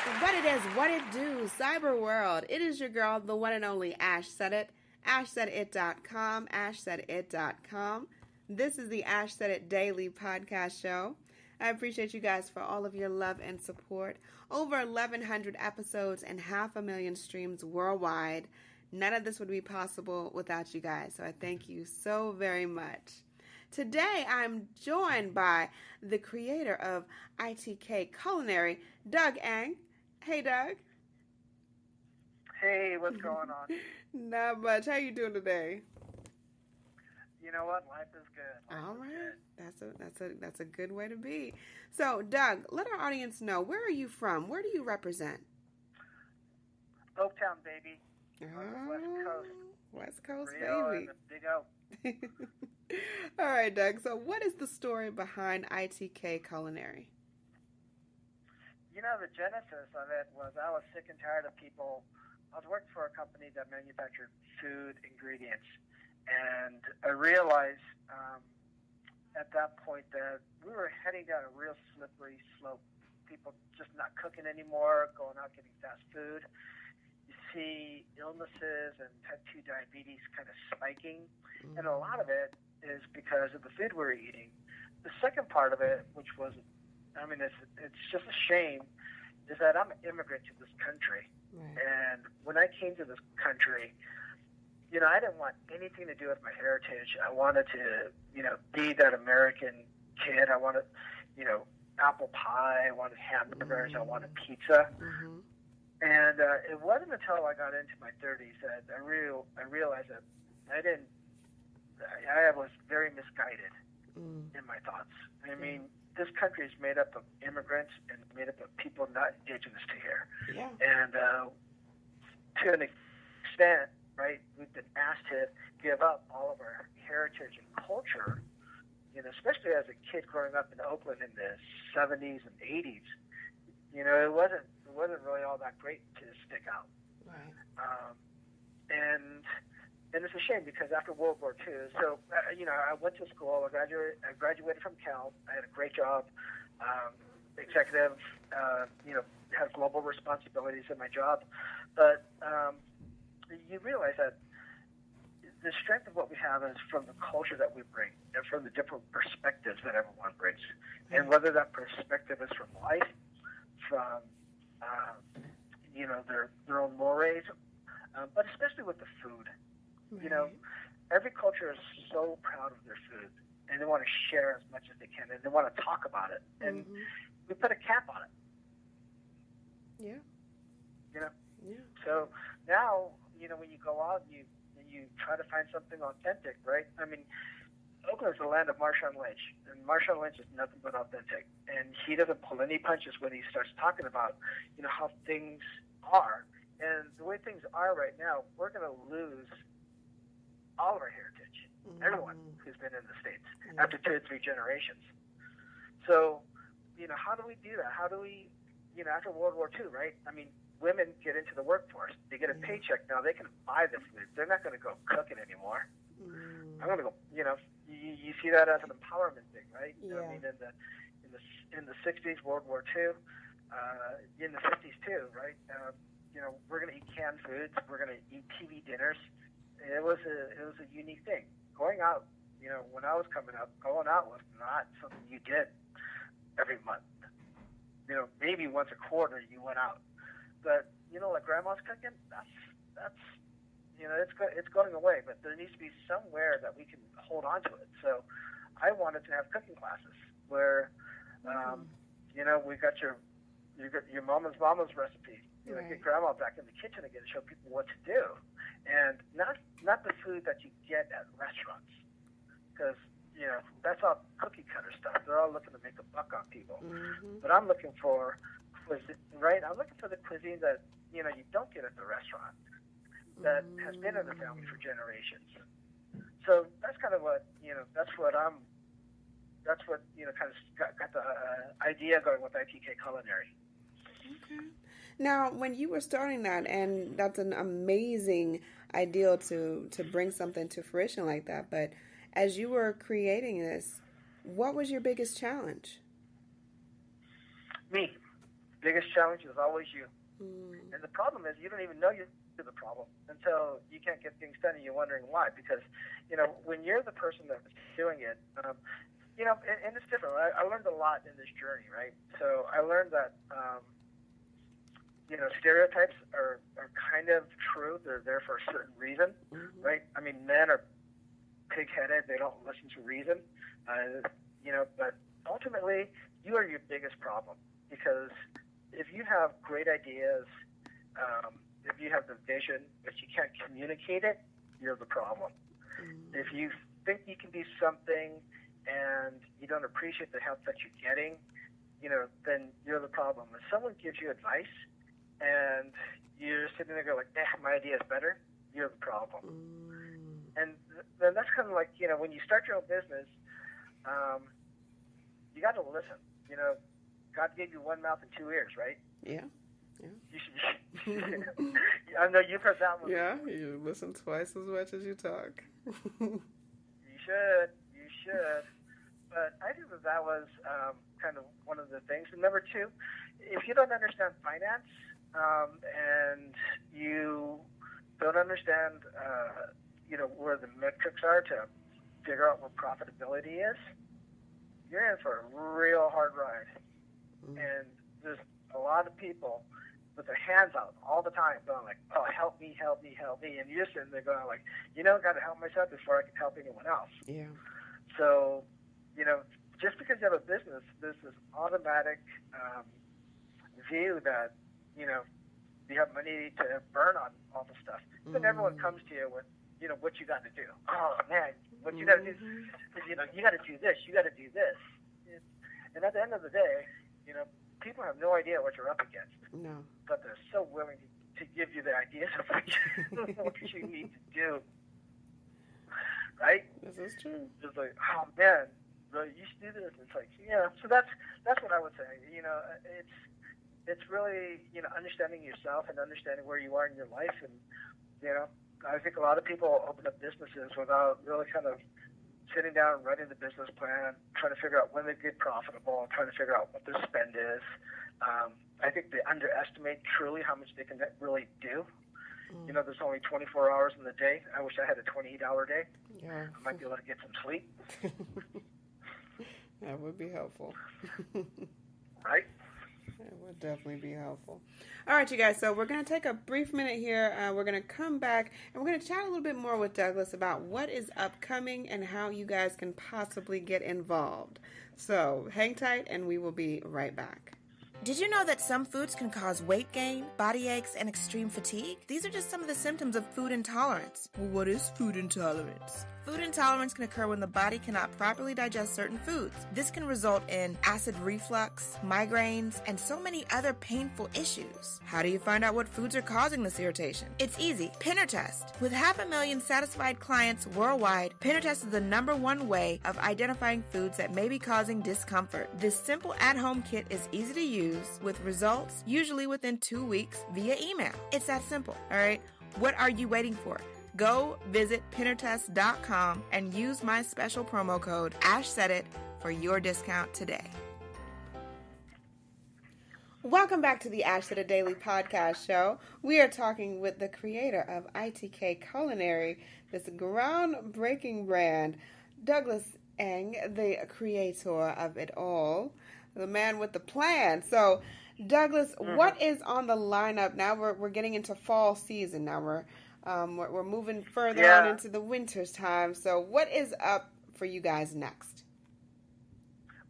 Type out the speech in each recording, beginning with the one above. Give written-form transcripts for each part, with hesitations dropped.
What it is, what it do, cyber world. It is your girl, the one and only Ash Said It. AshSaidIt.com, AshSaidIt.com. This is the Ash Said It Daily podcast show. I appreciate you guys for all of your love and support. Over 1,100 episodes and 500,000 streams worldwide. None of this would be possible without you guys, so I thank you so very much. Today, I'm joined by the creator of ITK Culinary, Doug Ang. Hey, Doug. Hey, what's going on? Not much. How you doing today? You know what? Life is good. All right. That's a good way to be. So, Doug, let our audience know, where are you from? Where do you represent? Oaktown, baby. West Coast. West Coast, Rio baby. And Big O. All right, Doug. So, what is the story behind ITK Culinary? You know, the genesis of it was I was sick and tired of people. I was working for a company that manufactured food ingredients, and I realized at that point that we were heading down a real slippery slope. People just not cooking anymore, going out getting fast food. You see illnesses and type 2 diabetes kind of spiking, and a lot of it is because of the food we're eating. The second part of it, which was, I mean, it's just a shame, is that I'm an immigrant to this country. Right. And when I came to this country, you know, I didn't want anything to do with my heritage. I wanted to, you know, be that American kid. I wanted, you know, apple pie. I wanted hamburgers. I wanted pizza. And it wasn't until I got into my 30s that I realized that I was very misguided in my thoughts. I mean, this country is made up of immigrants and made up of people not indigenous to here. Yeah. And to an extent, right, we've been asked to give up all of our heritage and culture, you know, especially as a kid growing up in Oakland in the 70s and 80s. You know, it wasn't really all that great to stick out. Right. And it's a shame because after World War II, so, you know, I went to school. I graduated from Cal. I had a great job, executive, you know, had global responsibilities in my job. But you realize that the strength of what we have is from the culture that we bring and from the different perspectives that everyone brings. And whether that perspective is from life, from, you know, their own mores, but especially with the food. You know, every culture is so proud of their food, and they want to share as much as they can, and they want to talk about it. And we put a cap on it. Yeah. You know? Yeah. So now, you know, when you go out and you try to find something authentic, right? I mean, Oakland is the land of Marshawn Lynch, and Marshawn Lynch is nothing but authentic. And he doesn't pull any punches when he starts talking about, you know, how things are. And the way things are right now, we're going to lose all of our heritage, everyone who's been in the States, after 2 or 3 generations. So, you know, how do we do that? How do we, you know, after World War II, right? I mean, women get into the workforce. They get a paycheck now. They can buy the food. They're not going to go cook it anymore. I'm going to go, you know, you see that as an empowerment thing, right? Yeah. I mean, in the 60s, World War II, in the 50s too, right? You know, we're going to eat canned foods. We're going to eat TV dinners. It was a unique thing. Going out, you know, when I was coming up, going out was not something you did every month. You know, maybe once a quarter you went out. But, you know, like grandma's cooking, that's you know, it's going away. But there needs to be somewhere that we can hold on to it. So I wanted to have cooking classes where, you know, we got your mama's recipe. You know, get grandma back in the kitchen again and show people what to do. And not the food that you get at restaurants, because, you know, that's all cookie cutter stuff. They're all looking to make a buck on people. But I'm looking for cuisine, right? I'm looking for the cuisine that, you know, you don't get at the restaurant, that has been in the family for generations. So that's kind of what, you know, that's what, you know, kind of got the idea going with ITK Culinary. Okay. Now, when you were starting that, and that's an amazing ideal to bring something to fruition like that, but as you were creating this, what was your biggest challenge? Me. biggest challenge is always you. Mm. And the problem is you don't even know you're the problem until you can't get things done and you're wondering why. Because, when you're the person that's doing it, and it's different. I learned a lot in this journey, right? So I learned that, stereotypes are kind of true. They're there for a certain reason, right? I mean, men are pig-headed. They don't listen to reason, but ultimately you are your biggest problem, because if you have great ideas, if you have the vision, but you can't communicate it, you're the problem. If you think you can do something and you don't appreciate the help that you're getting, then you're the problem. If someone gives you advice and you're sitting there going like, my idea is better, you're the problem. And then that's kind of like, when you start your own business, you got to listen. God gave you one mouth and two ears, right? Yeah. You should, I know you've heard that one. Yeah, you listen twice as much as you talk. You should. But I think that was kind of one of the things. And number two, if you don't understand finance and you don't understand, where the metrics are to figure out what profitability is, you're in for a real hard ride. And there's a lot of people with their hands out all the time going like, oh, help me. And you're sitting there going like, got to help myself before I can help anyone else. Yeah. So, just because you have a business, there's this automatic view that, you have money to burn on all the stuff. Then everyone comes to you with, what you got to do. Oh, man, what you got to do is, you got to do this, you got to do this. And at the end of the day, people have no idea what you're up against. No. But they're so willing to give you the ideas of what you need to do. Right? This is true. It's like, oh, man, you should do this. It's like, so that's what I would say. It's really, understanding yourself and understanding where you are in your life. And, I think a lot of people open up businesses without really kind of sitting down and writing the business plan, trying to figure out when they get profitable, trying to figure out what their spend is. I think they underestimate truly how much they can really do. There's only 24 hours in the day. I wish I had a 28-hour day. Yeah. I might be able to get some sleep. That would be helpful. Right? It would definitely be helpful. All right, you guys, so we're going to take a brief minute here. We're going to come back, and we're going to chat a little bit more with Douglas about what is upcoming and how you guys can possibly get involved. So hang tight, and we will be right back. Did you know that some foods can cause weight gain, body aches, and extreme fatigue? These are just some of the symptoms of food intolerance. Well, what is food intolerance? Food intolerance can occur when the body cannot properly digest certain foods. This can result in acid reflux, migraines, and so many other painful issues. How do you find out what foods are causing this irritation? It's easy. Pinner Test. With 500,000 satisfied clients worldwide, Pinner Test is the #1 way of identifying foods that may be causing discomfort. This simple at-home kit is easy to use with results usually within 2 weeks via email. It's that simple, all right? What are you waiting for? Go visit pinnertest.com and use my special promo code AshSaidIt for your discount today. Welcome back to the Ash Said It Daily podcast show. We are talking with the creator of ITK Culinary, this groundbreaking brand, Douglas Eng, the creator of it all, the man with the plan. So, Douglas, what is on the lineup now? We're getting into fall season now. We're moving further on into the winter's time. So what is up for you guys next?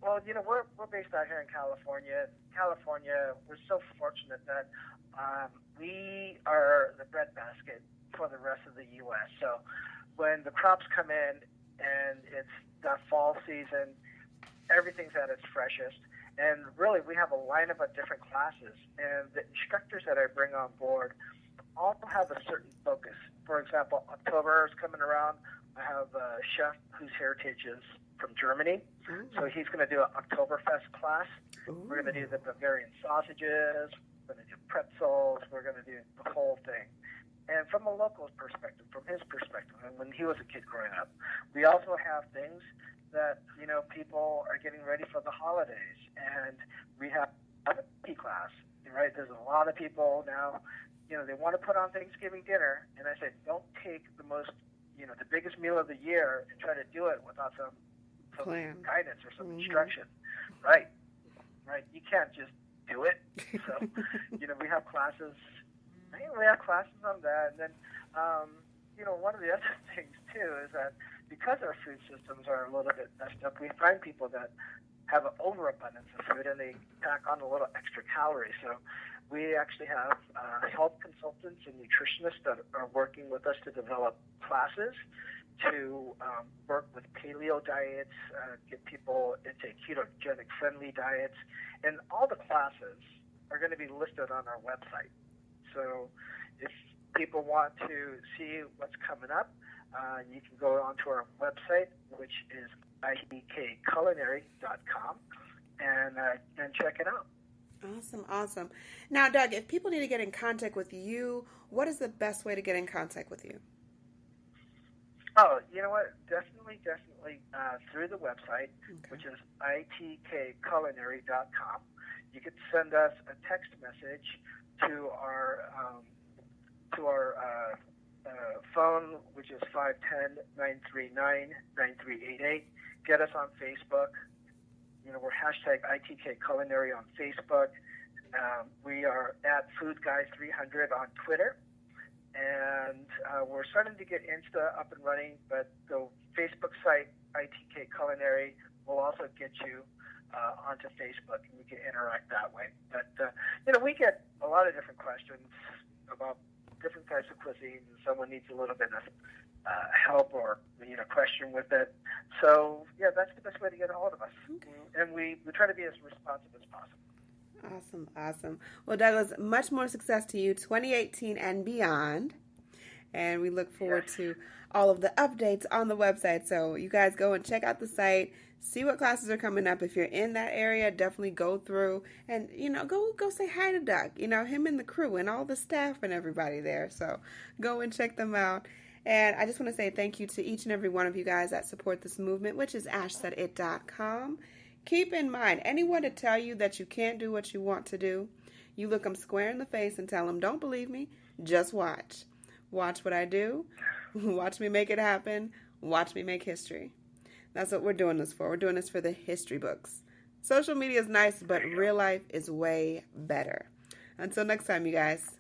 Well, we're based out here in California. California, we're so fortunate that we are the breadbasket for the rest of the U.S. So when the crops come in and it's the fall season, everything's at its freshest. And really, we have a lineup of different classes. And the instructors that I bring on board all have a certain focus. For example, October is coming around. I have a chef whose heritage is from Germany. Ooh. So he's going to do an Oktoberfest class. Ooh. We're going to do the Bavarian sausages. We're going to do pretzels. We're going to do the whole thing. And from a local's perspective, from his perspective, and when he was a kid growing up, we also have things that, people are getting ready for the holidays. And we have a class, right? There's a lot of people now, they want to put on Thanksgiving dinner, and I said, don't take the most, the biggest meal of the year and try to do it without some plan, guidance or some instruction, right? You can't just do it. So, we have classes. We have classes on that, and then, one of the other things too is that because our food systems are a little bit messed up, we find people that have an overabundance of food and they pack on a little extra calories. So we actually have health consultants and nutritionists that are working with us to develop classes to work with paleo diets, get people into ketogenic friendly diets, and all the classes are going to be listed on our website. So if people want to see what's coming up, you can go onto our website, which is ITKculinary.com, and check it out. Awesome. Now, Doug, if people need to get in contact with you, what is the best way to get in contact with you? Oh, you know what? Definitely through the website, which is ITKculinary.com. You could send us a text message to our phone, which is 510-939-9388. Get us on Facebook. We're hashtag ITK Culinary on Facebook. We are at FoodGuy300 on Twitter. And we're starting to get Insta up and running, but the Facebook site, ITK Culinary, will also get you onto Facebook, and we can interact that way. But, we get a lot of different questions about different types of cuisine, and someone needs a little bit of help or, question with it. So, yeah, that's the best way to get a hold of us. Okay. And we try to be as responsive as possible. Awesome. Well, Douglas, much more success to you 2018 and beyond. And we look forward to all of the updates on the website. So you guys go and check out the site, see what classes are coming up. If you're in that area, definitely go through and, go say hi to Doug, him and the crew and all the staff and everybody there. So go and check them out. And I just want to say thank you to each and every one of you guys that support this movement, which is ashsaidit.com. Keep in mind, anyone to tell you that you can't do what you want to do, you look them square in the face and tell them, don't believe me, just watch. Watch what I do. Watch me make it happen. Watch me make history. That's what we're doing this for. We're doing this for the history books. Social media is nice, but real life is way better. Until next time, you guys.